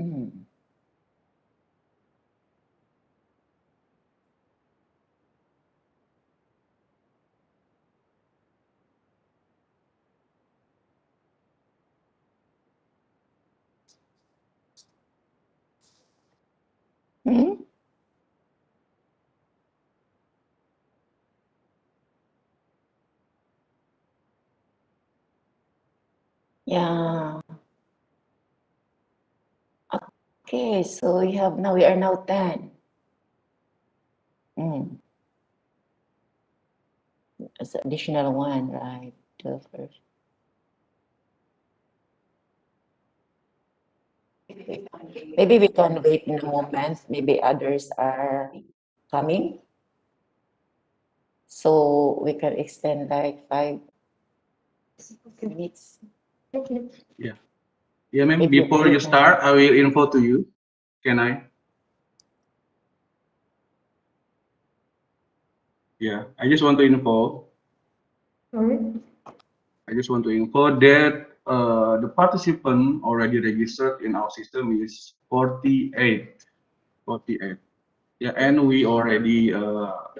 Mm. Mm? Yeah. Okay, so we are now 10. Mm. It's additional one, right? 12 first. Maybe we can wait in a moment. Maybe others are coming. So we can extend like 5 minutes. Yeah. Yeah, ma'am. If you Before you can. start, I will info to you. Can I? Yeah. I just want to info. Sorry? I just want to info that the participant already registered in our system is 48. 48. Yeah, and we already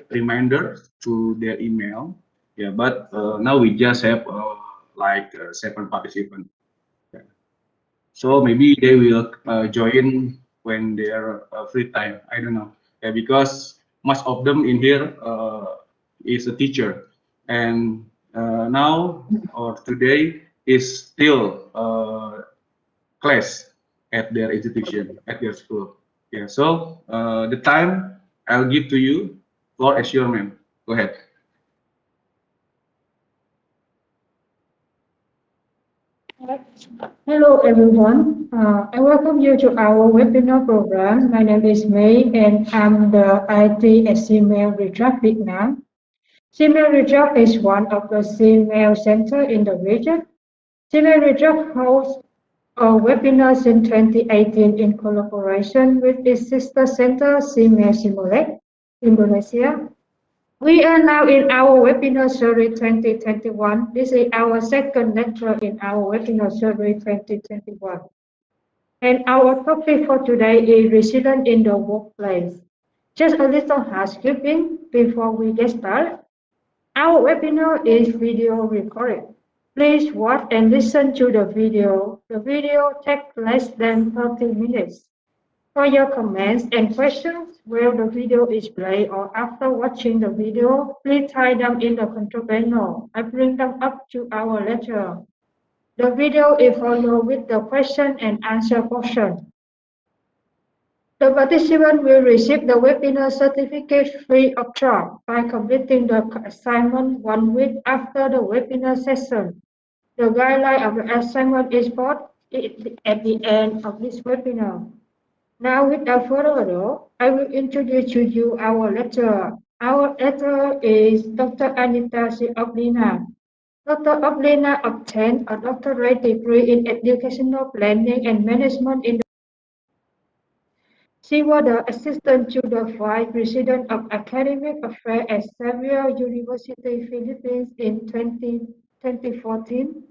reminder to their email. Yeah, but now we just have like 7 participants. Yeah. So maybe they will join when they're free time. I don't know. Yeah, because most of them in here is a teacher, and now or today is still class at their institution, at their school. Yeah. So the time I'll give to you for assurement. Go ahead. Hello, everyone. I welcome you to our webinar program. My name is May, and I'm the IT at SEAMEO RETRAC Vietnam. SEAMEO RETRAC is one of the SEAMEO centers in the region. SEAMEO RETRAC hosts a webinar in 2018 in collaboration with its sister center, SEAMEO Simolet, Indonesia. We are now in our webinar series 2021. This is our second lecture in our webinar series 2021. And our topic for today is resilience in the workplace. Just a little housekeeping before we get started. Our webinar is video recorded. Please watch and listen to the video. The video takes less than 30 minutes. For your comments and questions while the video is played or after watching the video, please type them in the control panel. I bring them up to our lecture. The video is followed with the question and answer portion. The participant will receive the webinar certificate free of charge by completing the assignment 1 week after the webinar session. The guideline of the assignment is posted at the end of this webinar. Now, without further ado, I will introduce to you our lecturer. Our lecturer is Dr. Anita Oblina. Dr. Oblina obtained a doctorate degree in educational planning and management in She was the assistant to the vice president of academic affairs at Xavier University, Philippines in 2014,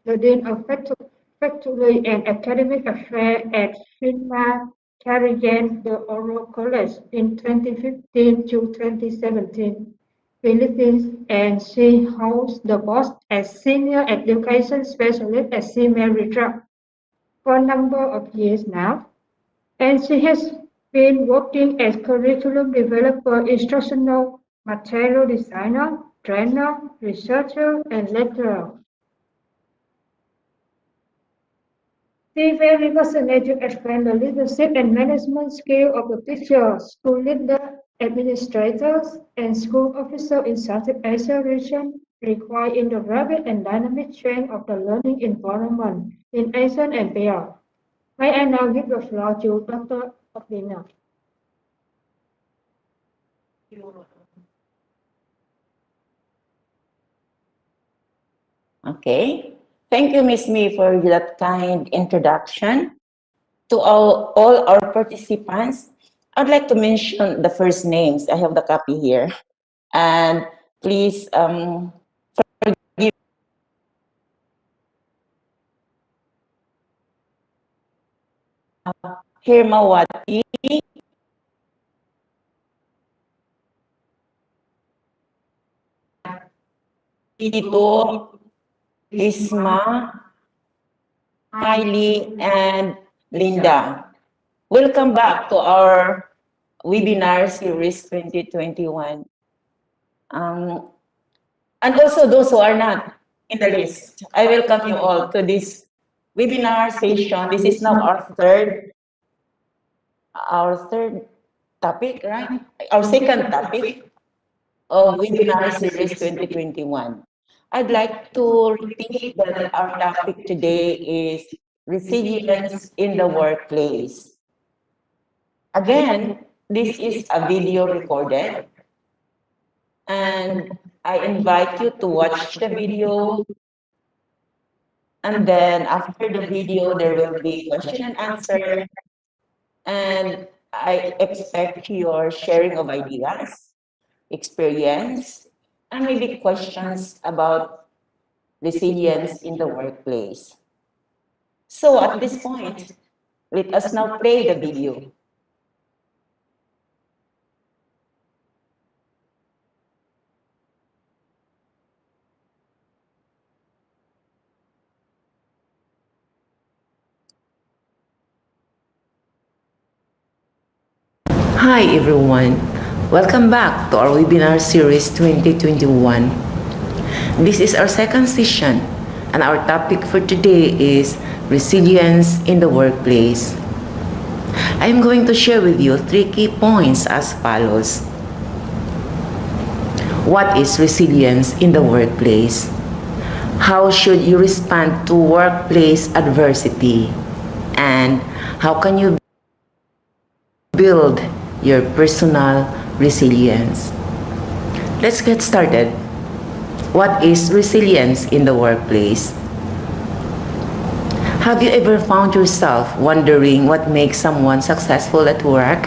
the dean of faculty and academic affairs at Finma Karajan de Oro College in 2015 to 2017, Philippines, and she holds the post as senior education specialist at SEAMEO RETRAC for a number of years now. And she has been working as curriculum developer, instructional material designer, trainer, researcher, and lecturer. She very passionate to expand the leadership and management skill of the teachers, school leaders, administrators, and school officers in Southeast Asia region required in the rapid and dynamic change of the learning environment in Asia and beyond. May I now give the floor to Dr. Oblina. Okay. Thank you, Miss Me, for that kind introduction. To all our participants, I'd like to mention the first names. I have the copy here. And please forgive Hirmawati, Tito, Isma, Kylie, and Linda. Welcome back to our webinar series 2021. And also those who are not in the list, I welcome you all to this webinar session. This is now our third topic, right? Our second topic of webinar series 2021. I'd like to repeat that our topic today is resilience in the workplace. Again, this is a video recorded, and I invite you to watch the video, and then after the video there will be question and answer, and I expect your sharing of ideas, experience, and maybe questions about resilience in the workplace. So at this point, let us now play the video. Hi everyone, welcome back to our webinar series 2021. This is our second session, and our topic for today is resilience in the workplace. I am going to share with you 3 key points as follows. What is resilience in the workplace? How should you respond to workplace adversity? And how can you build your personal resilience? Let's get started. What is resilience in the workplace? Have you ever found yourself wondering what makes someone successful at work?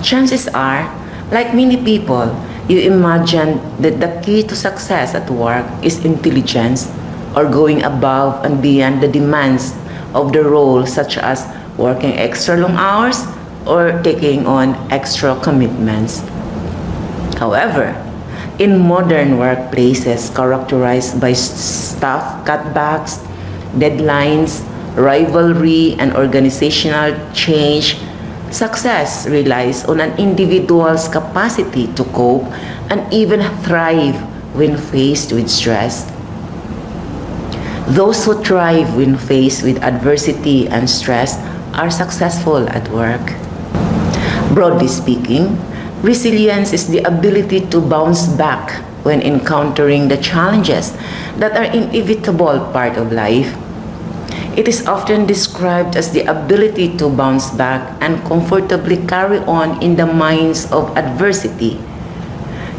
Chances are, like many people, you imagine that the key to success at work is intelligence or going above and beyond the demands of the role, such as working extra long hours or taking on extra commitments. However, in modern workplaces characterized by staff cutbacks, deadlines, rivalry, and organizational change, success relies on an individual's capacity to cope and even thrive when faced with stress. Those who thrive when faced with adversity and stress are successful at work. Broadly speaking, resilience is the ability to bounce back when encountering the challenges that are inevitable part of life. It is often described as the ability to bounce back and comfortably carry on in the minds of adversity.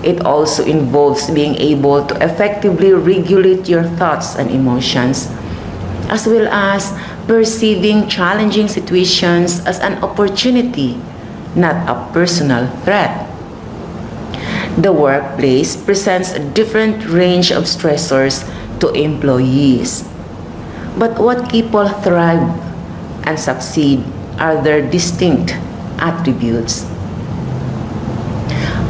It also involves being able to effectively regulate your thoughts and emotions, as well as perceiving challenging situations as an opportunity, not a personal threat. The workplace presents a different range of stressors to employees. But what people thrive and succeed are their distinct attributes.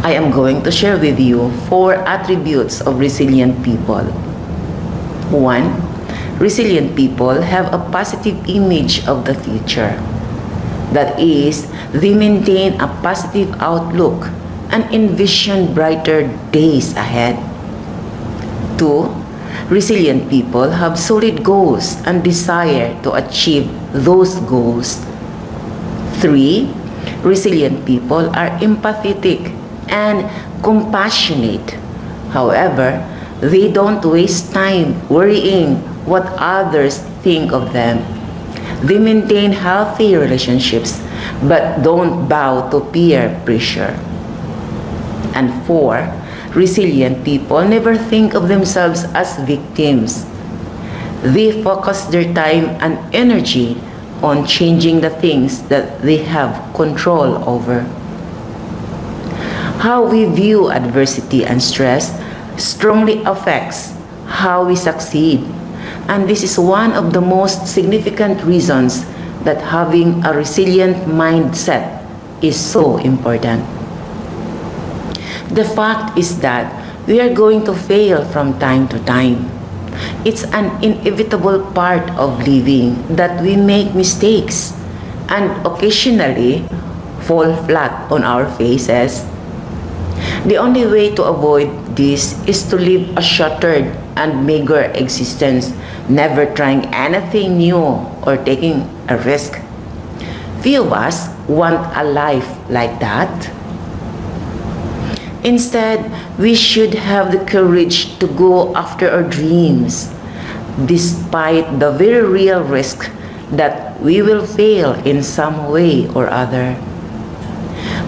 I am going to share with you 4 attributes of resilient people. 1. Resilient people have a positive image of the future. That is, they maintain a positive outlook and envision brighter days ahead. 2. Resilient people have solid goals and desire to achieve those goals. 3. Resilient people are empathetic and compassionate. However, they don't waste time worrying what others think of them. They maintain healthy relationships but don't bow to peer pressure. And 4, resilient people never think of themselves as victims. They focus their time and energy on changing the things that they have control over. How we view adversity and stress strongly affects how we succeed. And this is one of the most significant reasons that having a resilient mindset is so important. The fact is that we are going to fail from time to time. It's an inevitable part of living that we make mistakes and occasionally fall flat on our faces. The only way to avoid this is to live a shuttered and meager existence, never trying anything new or taking a risk. Few of us want a life like that. Instead, we should have the courage to go after our dreams, despite the very real risk that we will fail in some way or other.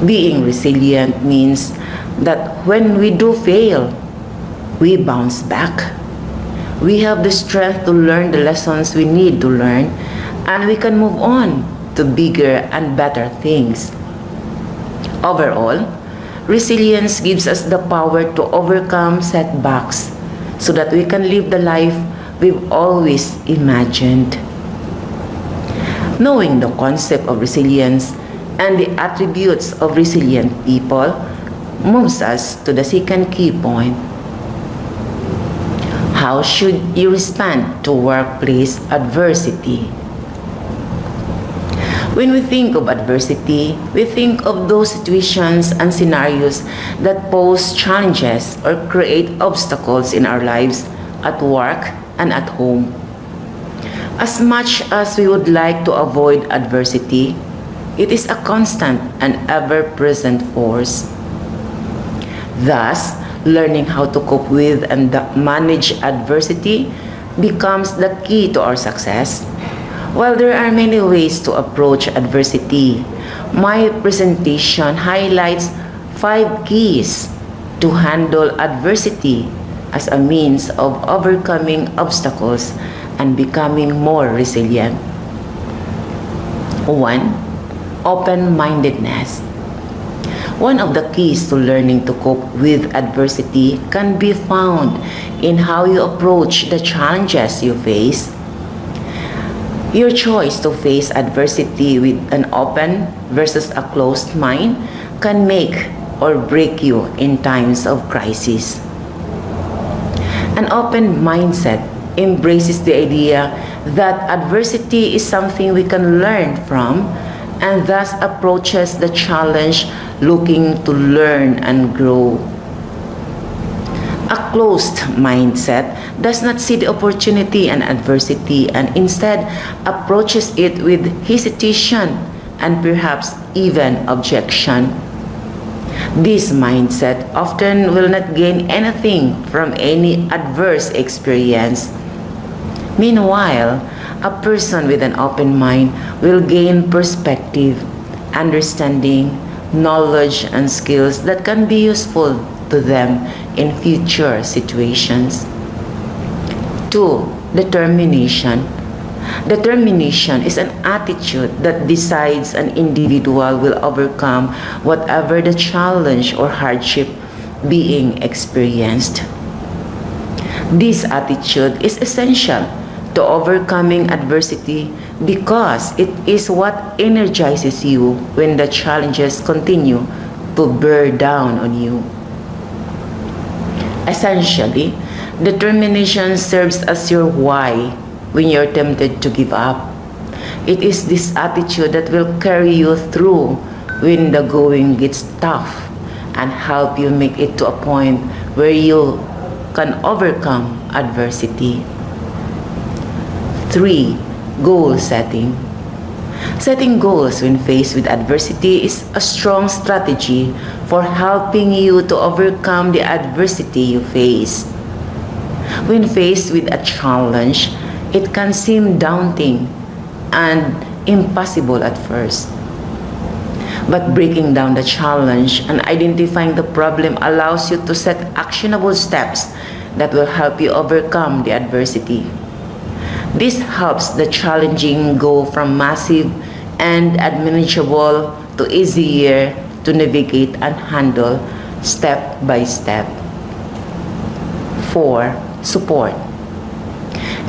Being resilient means that when we do fail, we bounce back. We have the strength to learn the lessons we need to learn, and we can move on to bigger and better things. Overall, resilience gives us the power to overcome setbacks so that we can live the life we've always imagined. Knowing the concept of resilience and the attributes of resilient people moves us to the second key point. How should you respond to workplace adversity? When we think of adversity, we think of those situations and scenarios that pose challenges or create obstacles in our lives at work and at home. As much as we would like to avoid adversity, it is a constant and ever-present force. Thus, learning how to cope with and manage adversity becomes the key to our success. While there are many ways to approach adversity, my presentation highlights 5 keys to handle adversity as a means of overcoming obstacles and becoming more resilient. 1. Open-mindedness. One of the keys to learning to cope with adversity can be found in how you approach the challenges you face. Your choice to face adversity with an open versus a closed mind can make or break you in times of crisis. An open mindset embraces the idea that adversity is something we can learn from and thus approaches the challenge looking to learn and grow. A closed mindset does not see the opportunity and adversity and instead approaches it with hesitation and perhaps even objection. This mindset often will not gain anything from any adverse experience. Meanwhile, a person with an open mind will gain perspective, understanding, knowledge, and skills that can be useful to them in future situations. 2. Determination. Determination is an attitude that decides an individual will overcome whatever the challenge or hardship being experienced. This attitude is essential to overcoming adversity because it is what energizes you when the challenges continue to bear down on you. Essentially, determination serves as your why when you're tempted to give up. It is this attitude that will carry you through when the going gets tough and help you make it to a point where you can overcome adversity. 3. Goal setting. Setting goals when faced with adversity is a strong strategy for helping you to overcome the adversity you face. When faced with a challenge, it can seem daunting and impossible at first. But breaking down the challenge and identifying the problem allows you to set actionable steps that will help you overcome the adversity. This helps the challenging go from massive and unmanageable to easier to navigate and handle step by step. 4. Support.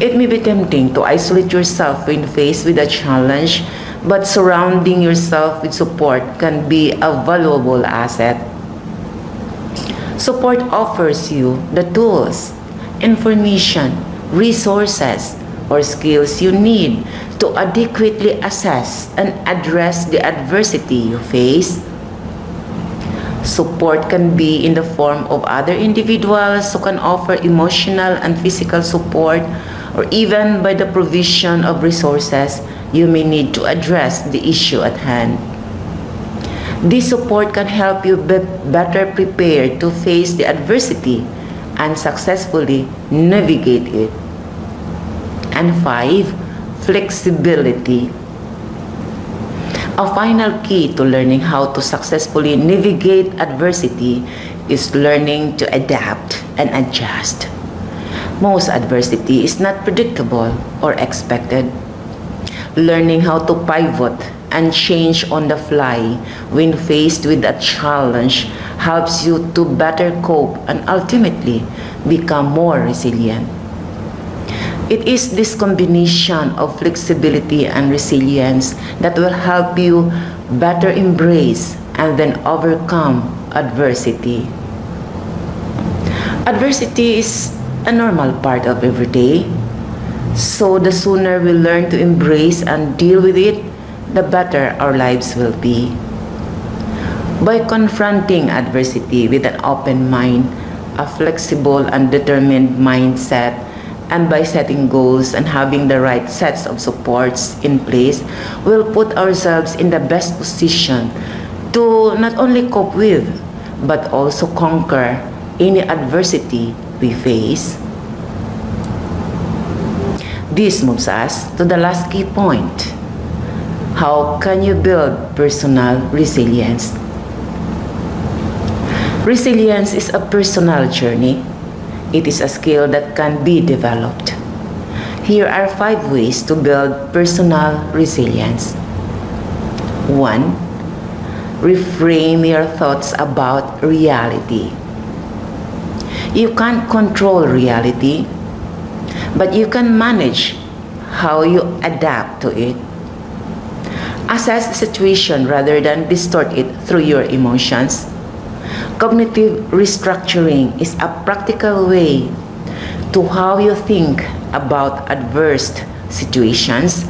It may be tempting to isolate yourself when faced with a challenge, but surrounding yourself with support can be a valuable asset. Support offers you the tools, information, resources, or skills you need to adequately assess and address the adversity you face. Support can be in the form of other individuals who can offer emotional and physical support, or even by the provision of resources you may need to address the issue at hand. This support can help you be better prepared to face the adversity and successfully navigate it. And 5, flexibility. A final key to learning how to successfully navigate adversity is learning to adapt and adjust. Most adversity is not predictable or expected. Learning how to pivot and change on the fly when faced with a challenge helps you to better cope and ultimately become more resilient. It is this combination of flexibility and resilience that will help you better embrace and then overcome adversity. Adversity is a normal part of every day, so the sooner we learn to embrace and deal with it, the better our lives will be. By confronting adversity with an open mind, a flexible and determined mindset, and by setting goals and having the right sets of supports in place, we'll put ourselves in the best position to not only cope with, but also conquer any adversity we face. This moves us to the last key point. How can you build personal resilience? Resilience is a personal journey. It is a skill that can be developed. Here are 5 ways to build personal resilience. 1. Reframe your thoughts about reality. You can't control reality, but you can manage how you adapt to it. Assess the situation rather than distort it through your emotions. Cognitive restructuring is a practical way to how you think about adverse situations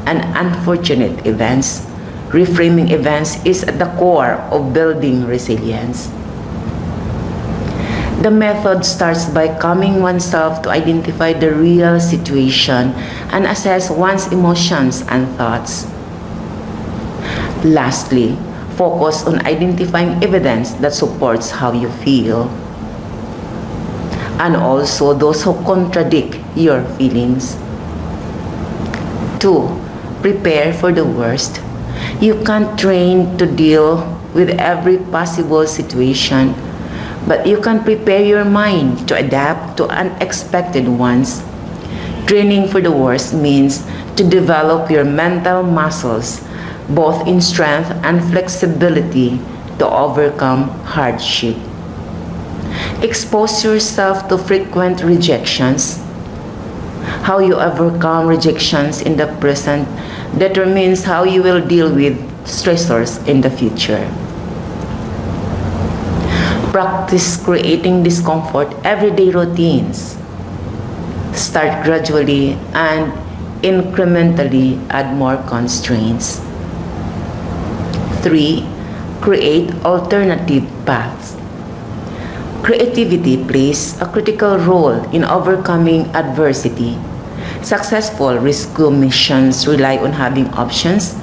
and unfortunate events. Reframing events is at the core of building resilience. The method starts by calming oneself to identify the real situation and assess one's emotions and thoughts. Lastly, focus on identifying evidence that supports how you feel, and also those who contradict your feelings. 2. Prepare for the worst. You can't train to deal with every possible situation, but you can prepare your mind to adapt to unexpected ones. Training for the worst means to develop your mental muscles, both in strength and flexibility, to overcome hardship. Expose yourself to frequent rejections. How you overcome rejections in the present determines how you will deal with stressors in the future. Practice creating discomfort everyday routines. Start gradually and incrementally add more constraints. 3. Create alternative paths. Creativity plays a critical role in overcoming adversity. Successful rescue missions rely on having options.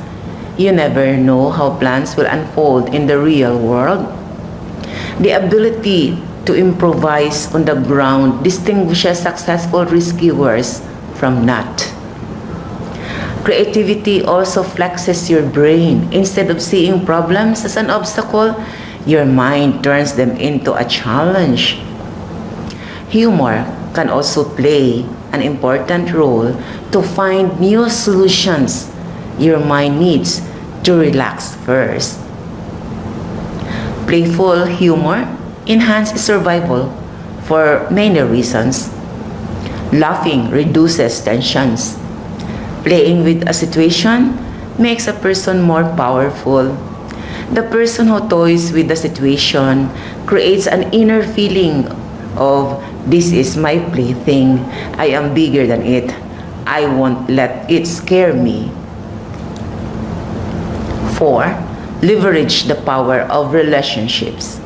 You never know how plans will unfold in the real world. The ability to improvise on the ground distinguishes successful rescuers from not. Creativity also flexes your brain. Instead of seeing problems as an obstacle, your mind turns them into a challenge. Humor can also play an important role to find new solutions. Your mind needs to relax first. Playful humor enhances survival for many reasons. Laughing reduces tensions. Playing with a situation makes a person more powerful. The person who toys with the situation creates an inner feeling of, this is my plaything. I am bigger than it. I won't let it scare me. 4. Leverage the power of relationships.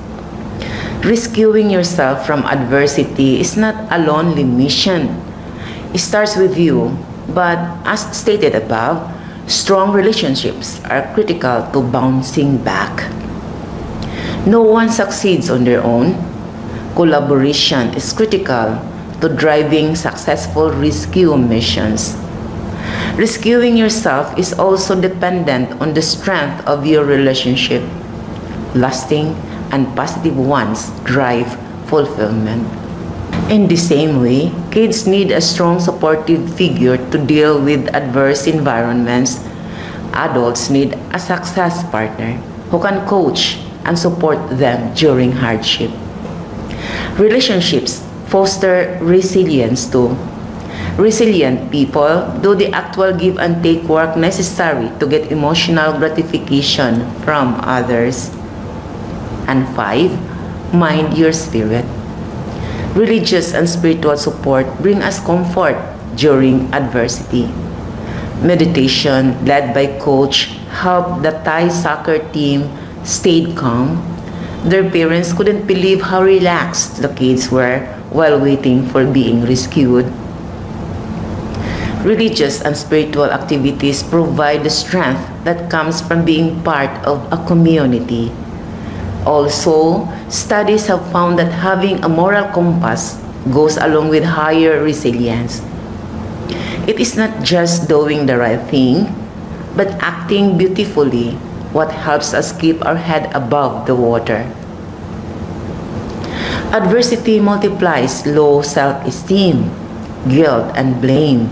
Rescuing yourself from adversity is not a lonely mission. It starts with you, but as stated above, strong relationships are critical to bouncing back. No one succeeds on their own. Collaboration is critical to driving successful rescue missions. Rescuing yourself is also dependent on the strength of your relationship. Lasting and positive ones drive fulfillment. In the same way, kids need a strong supportive figure to deal with adverse environments. Adults need a success partner who can coach and support them during hardship. Relationships foster resilience too. Resilient people do the actual give and take work necessary to get emotional gratification from others. And 5, mind your spirit. Religious and spiritual support bring us comfort during adversity. Meditation led by coach helped the Thai soccer team stayed calm. Their parents couldn't believe how relaxed the kids were while waiting for being rescued. Religious and spiritual activities provide the strength that comes from being part of a community. Also, studies have found that having a moral compass goes along with higher resilience. It is not just doing the right thing, but acting beautifully what helps us keep our head above the water. Adversity multiplies low self-esteem, guilt, and blame.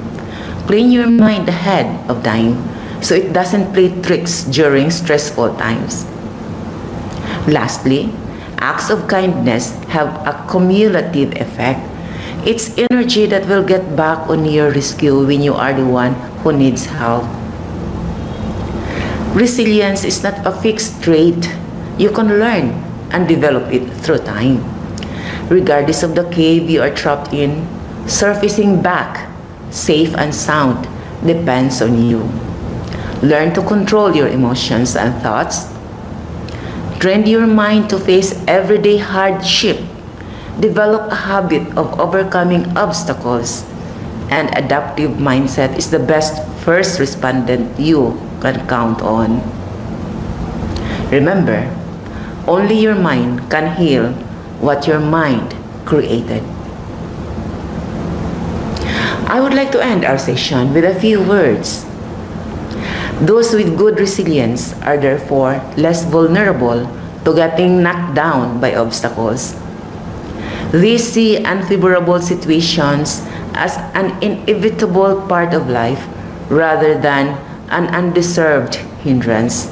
Clean your mind ahead of time so it doesn't play tricks during stressful times. Lastly, acts of kindness have a cumulative effect. It's energy that will get back on your rescue when you are the one who needs help. Resilience is not a fixed trait. You can learn and develop it through time. Regardless of the cave you are trapped in, surfacing back, safe and sound, depends on you. Learn to control your emotions and thoughts. Train your mind to face everyday hardship. Develop a habit of overcoming obstacles. An adaptive mindset is the best first respondent you can count on. Remember, only your mind can heal what your mind created. I would like to end our session with a few words. Those with good resilience are therefore less vulnerable to getting knocked down by obstacles. They see unfavorable situations as an inevitable part of life rather than an undeserved hindrance.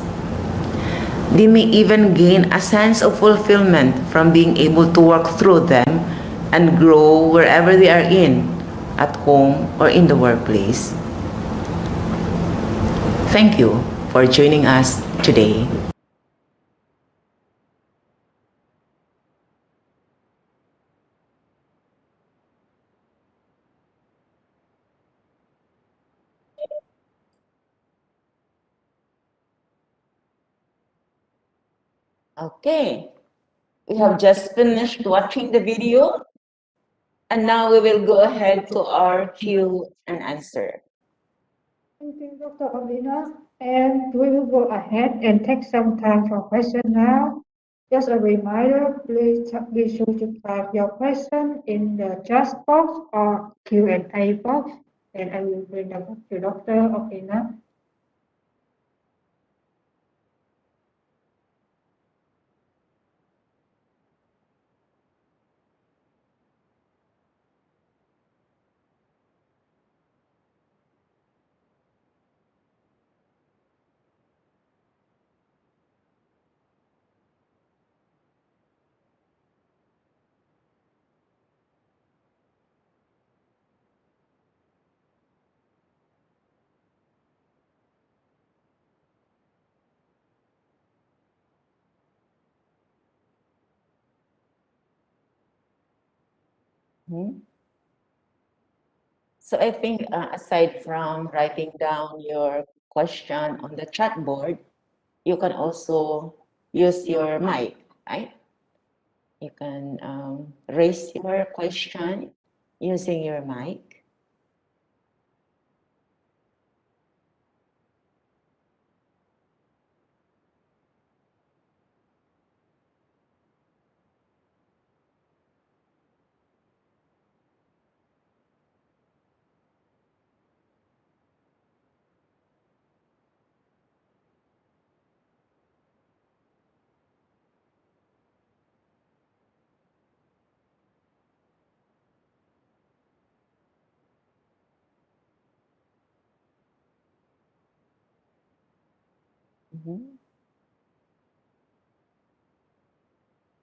They may even gain a sense of fulfillment from being able to work through them and grow wherever they are at home or in the workplace. Thank you for joining us today. Okay, we have just finished watching the video and now we will go ahead to our Q and answer. Thank you, Dr. Olina. And we will go ahead and take some time for question now. Just a reminder, please be sure to type your question in the chat box or Q&A box, and I will bring them up to Dr. Olina. Mhm. So I think aside from writing down your question on the chat board, you can also use your mic, right? You can raise your question using your mic. Mhm.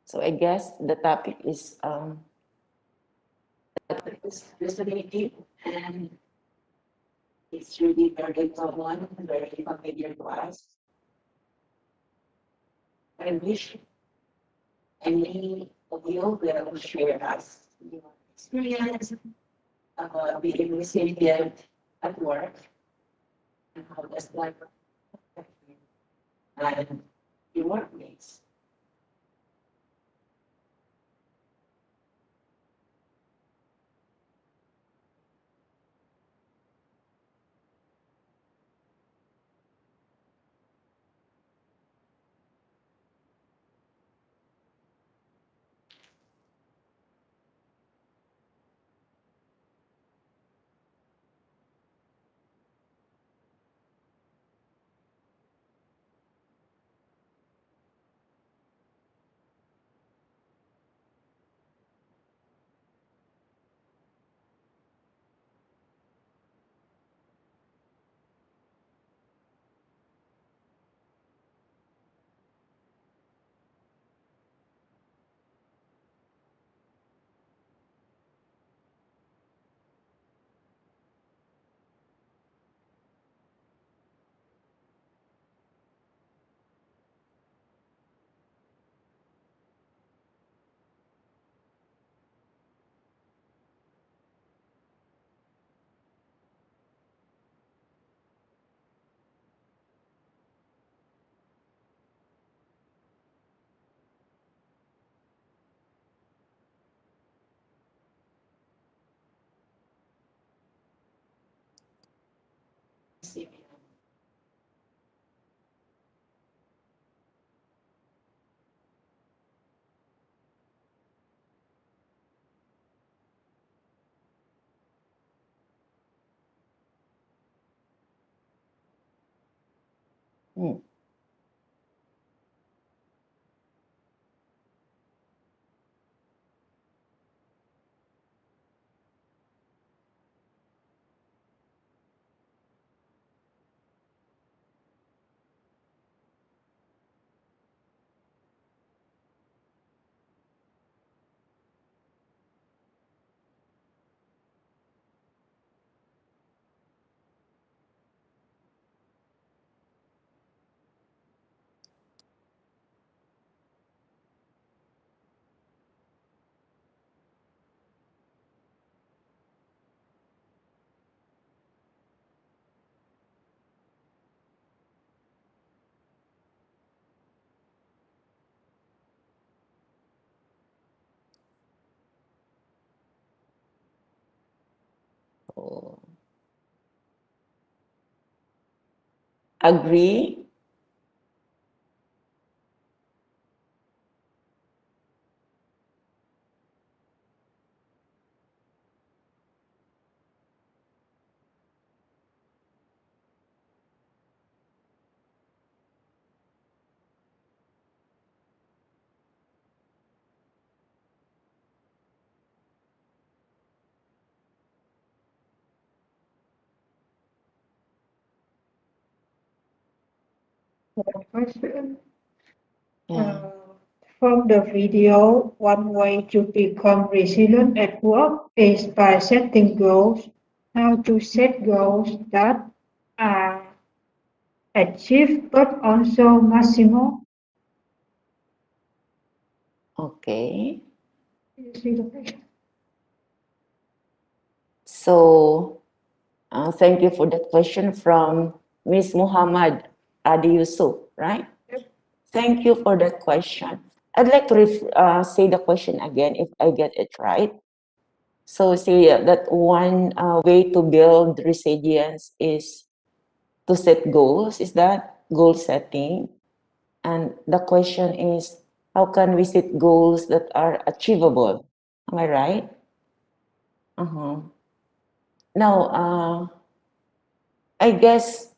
So I guess the topic is resonating, and it's really very common, very familiar to us. I wish any of you will share us your experience being resilient at work, and how does that affect you and your workmates. Hmm. So, agree? One question. Yeah. From the video, one way to become resilient at work is by setting goals. How to set goals that are achieved but also maximum. Okay. You see the question? So thank you for that question from Miss Muhammad Adi Yusuf, right? Thank you for that question. I'd like to say the question again if I get it right. So say that one way to build resilience is to set goals. Is that goal setting? And the question is, how can we set goals that are achievable? Am I right? Uh-huh. Now, I guess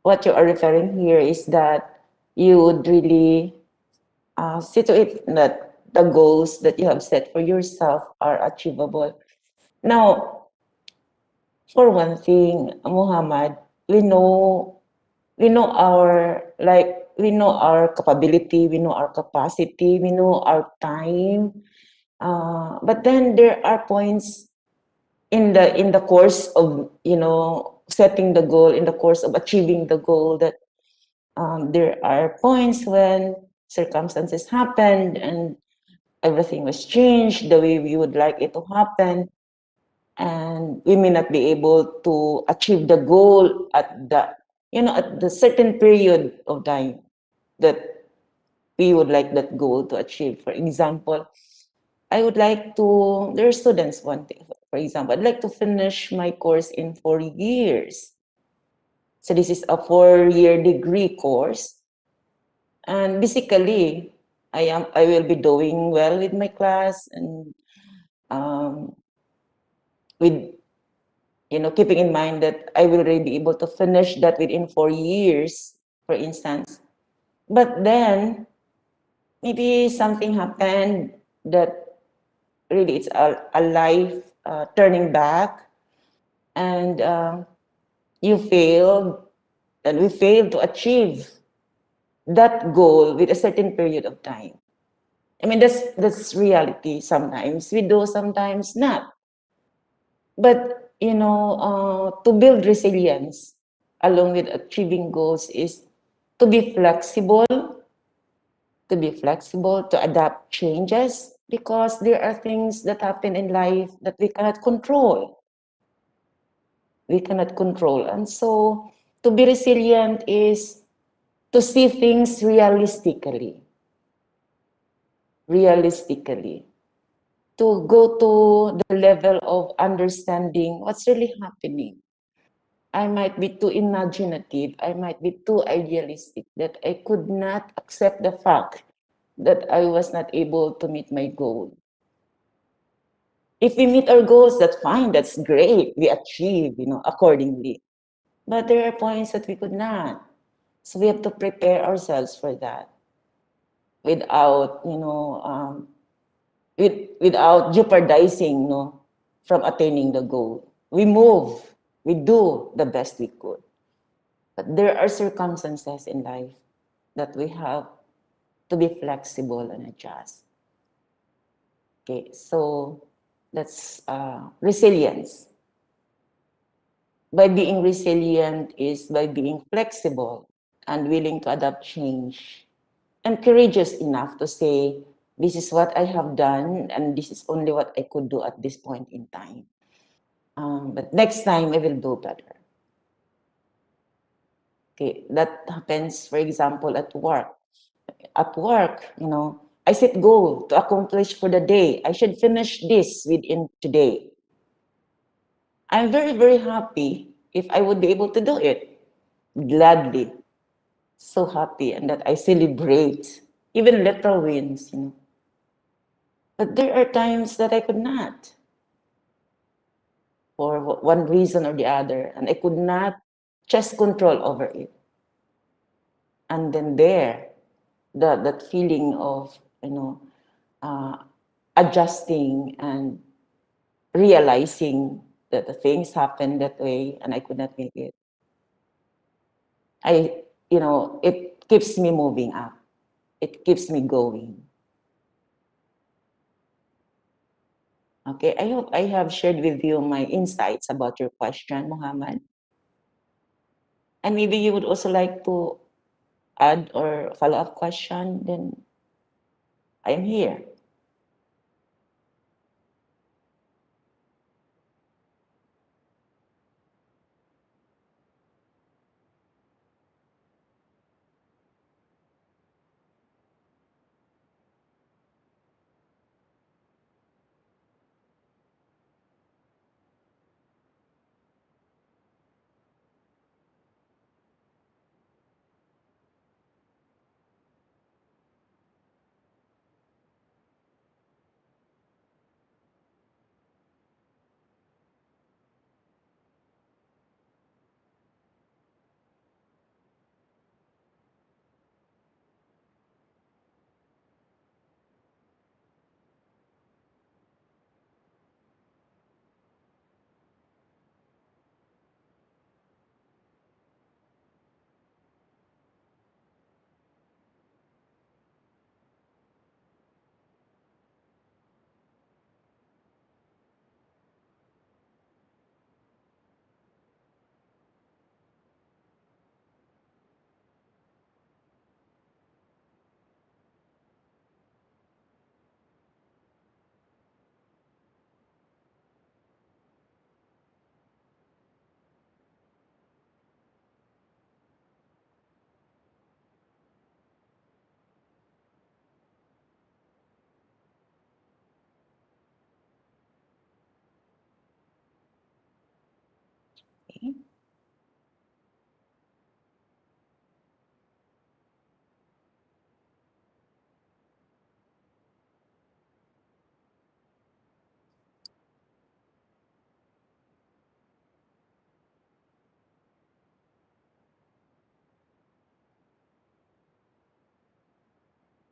what you are referring here is that you would really see to it that the goals that you have set for yourself are achievable. Now, for one thing, Muhammad, we know we know our capability, we know our capacity, we know our time. But then there are points in the course of setting the goal, in the course of achieving the goal, that there are points when circumstances happened and everything was changed the way we would like it to happen, and we may not be able to achieve the goal at the certain period of time that we would like that goal to achieve. For example, I would like to, there are students, one thing, for example, I'd like to finish my course in 4 years. So this is a 4-year degree course. And basically, I will be doing well with my class, and um, with keeping in mind that I will really be able to finish that within 4 years, for instance. But then maybe something happened that really it's a life turning back, and you failed, and we failed to achieve that goal with a certain period of time. I mean, that's reality. Sometimes we do, sometimes not. But to build resilience along with achieving goals is to be flexible, to adapt changes, because there are things that happen in life that we cannot control. We cannot control. And so to be resilient is to see things realistically. Realistically. To go to the level of understanding what's really happening. I might be too imaginative, I might be too idealistic, that I could not accept the fact that I was not able to meet my goal. If we meet our goals, that's fine, that's great, we achieve, accordingly. But there are points that we could not. So we have to prepare ourselves for that without, without jeopardizing, from attaining the goal. We move, we do the best we could. But there are circumstances in life that we have to be flexible and adjust. Okay, so that's resilience. By being resilient is by being flexible and willing to adapt change, and courageous enough to say, this is what I have done and this is only what I could do at this point in time. But next time I will do better. Okay, that happens, for example, at work. At work, I set goal to accomplish for the day. I should finish this within today. I'm very, very happy if I would be able to do it. Gladly. So happy, and that I celebrate even little wins. But there are times that I could not, for one reason or the other, and I could not just control over it. And then that feeling of, uh, adjusting and realizing that the things happen that way and I could not make it. It keeps me moving up. It keeps me going. Okay, I hope I have shared with you my insights about your question, Muhammad. And maybe you would also like to add or follow-up question, then I am here. Okay.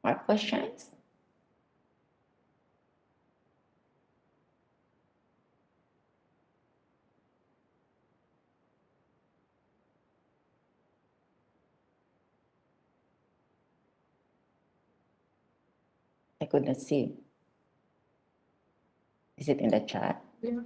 More questions? I could not see. Is it in the chat? Yeah.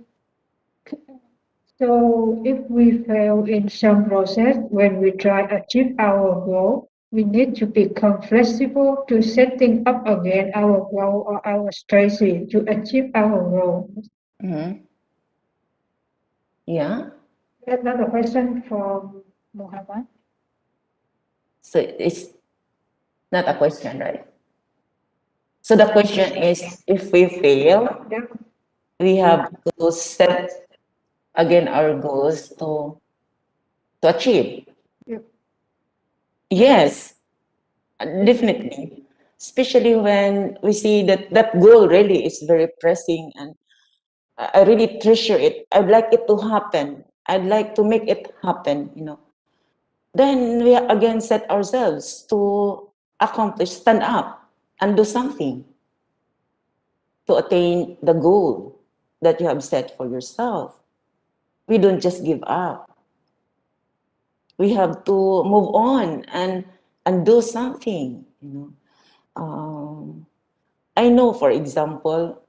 So if we fail in some process when we try to achieve our goal, we need to become flexible to setting up again our goal or our strategy to achieve our goal. Mm-hmm. Yeah. Another question from Muhammad. So it's not a question, right? So the question is, if we fail, Yeah. we have to set again our goals to achieve. Yeah. Yes, definitely. Especially when we see that that goal really is very pressing and I really treasure it. I'd like it to happen. I'd like to make it happen. Then we again set ourselves to accomplish, stand up and do something to attain the goal that you have set for yourself. We don't just give up. We have to move on and do something. Um, I know, for example,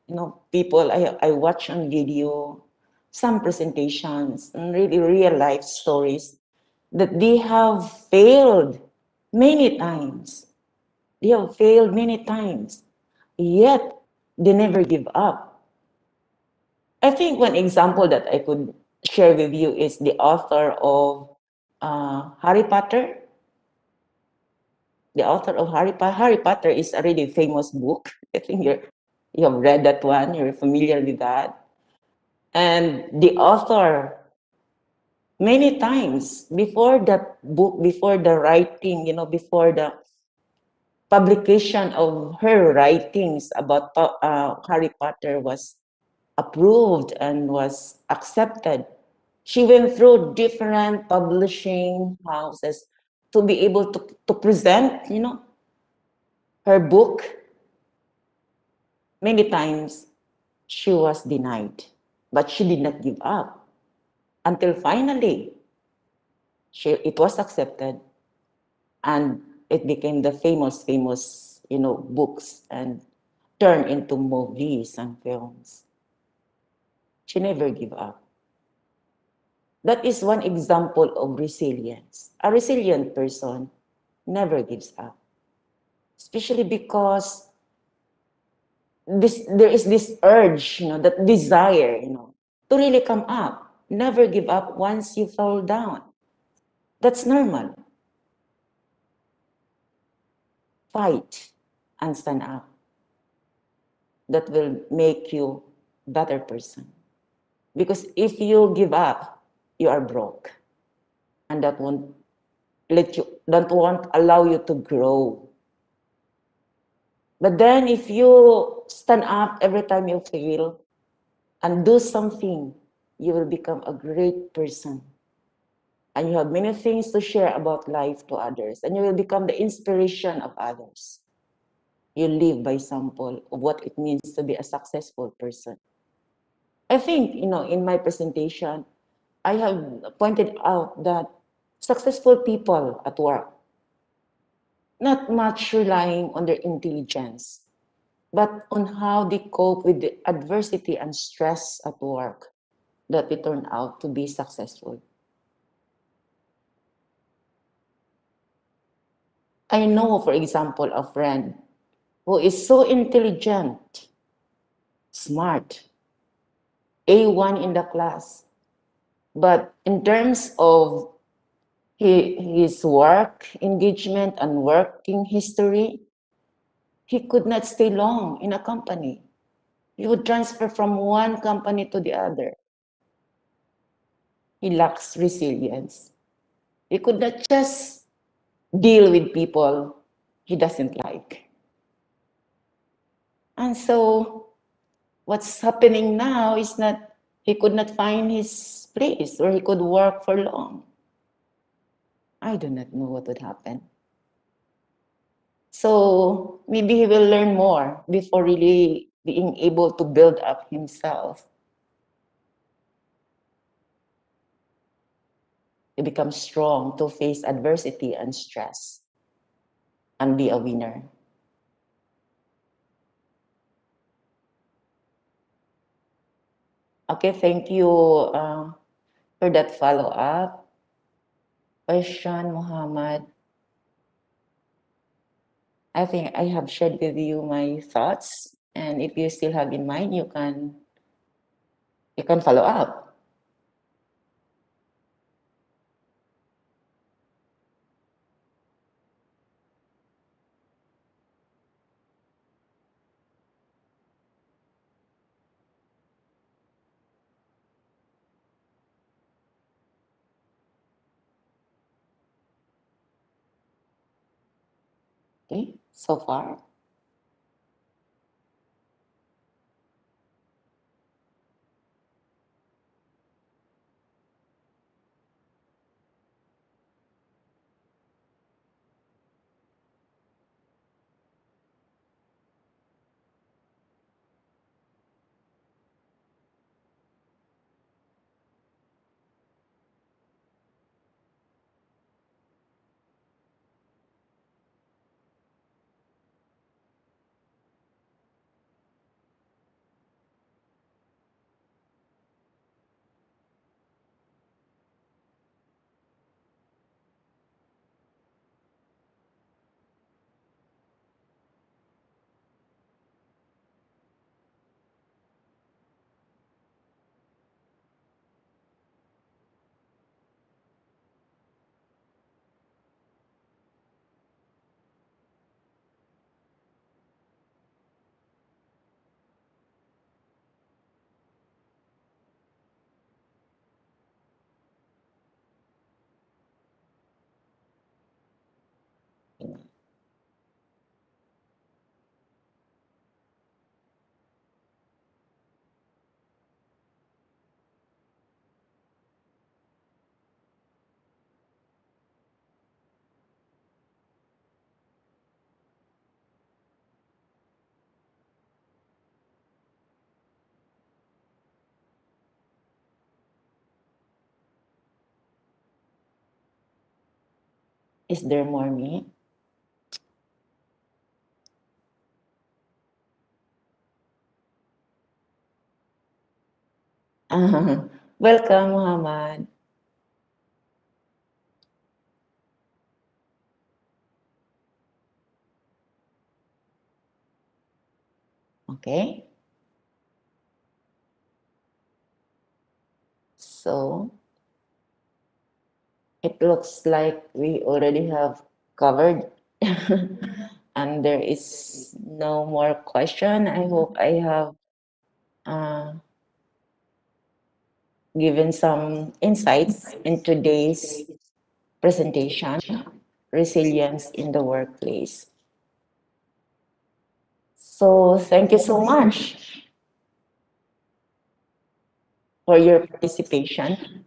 people I watch on video, some presentations, and really real life stories that they have failed many times. They have failed many times, yet they never give up. I think one example that I could share with you is the author of Harry Potter. The author of Harry Potter is a really famous book. I think you have read that one. You're familiar with that. And the author, many times before that book, before the writing, before the publication of her writings about Harry Potter was approved and was accepted, she went through different publishing houses to be able to present, her book. Many times she was denied, but she did not give up until finally it was accepted and it became the famous, books and turned into movies and films. She never gave up. That is one example of resilience. A resilient person never gives up, especially because there is this urge, that desire, to really come up. Never give up once you fall down. That's normal. Fight and stand up. That will make you better person. Because if you give up, you are broke. And that won't allow you to grow. But then if you stand up every time you fail and do something, you will become a great person. And you have many things to share about life to others. And you will become the inspiration of others. You live by example of what it means to be a successful person. I think, in my presentation, I have pointed out that successful people at work, not much relying on their intelligence, but on how they cope with the adversity and stress at work that they turn out to be successful. I know, for example, a friend who is so intelligent, smart, A1 in the class, but in terms of his work engagement and working history, he could not stay long in a company. He would transfer from one company to the other. he lacks resilience. He could not just deal with people he doesn't like. And so what's happening now is that he could not find his place or he could work for long. I do not know what would happen. So maybe he will learn more before really being able to build up himself. To become strong to face adversity and stress and be a winner. Okay, thank you for that follow-up question, Muhammad. I think I have shared with you my thoughts, and if you still have in mind, you can follow up. Okay, so far. Is there more me? Welcome, Muhammad. Okay. So it looks like we already have covered and there is no more question. I hope I have uh, given some insights in today's presentation, resilience in the workplace. So thank you so much for your participation.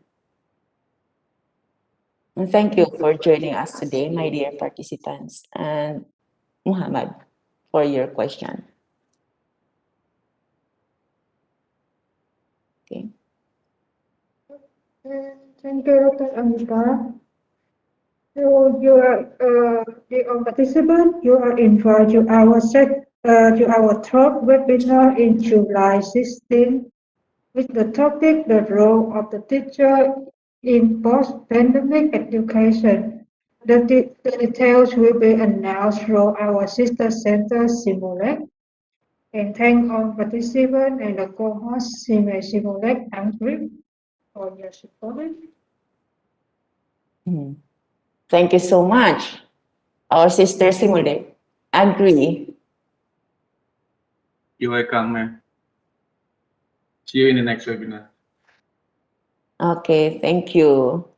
And thank you for joining us today, my dear participants, and Muhammad, for your question. Okay. Thank you, Dr. Amita. So you are the participant. You are invited to our talk webinar in July 16 with the topic the role of the teacher in post-pandemic education. The details will be announced through our sister center, Simulate. And thank all participants and the co-host, Simulate Angry, for your support. Thank you so much. Our sister Simule. Agree. You're welcome, ma'am. See you in the next webinar. Okay, thank you.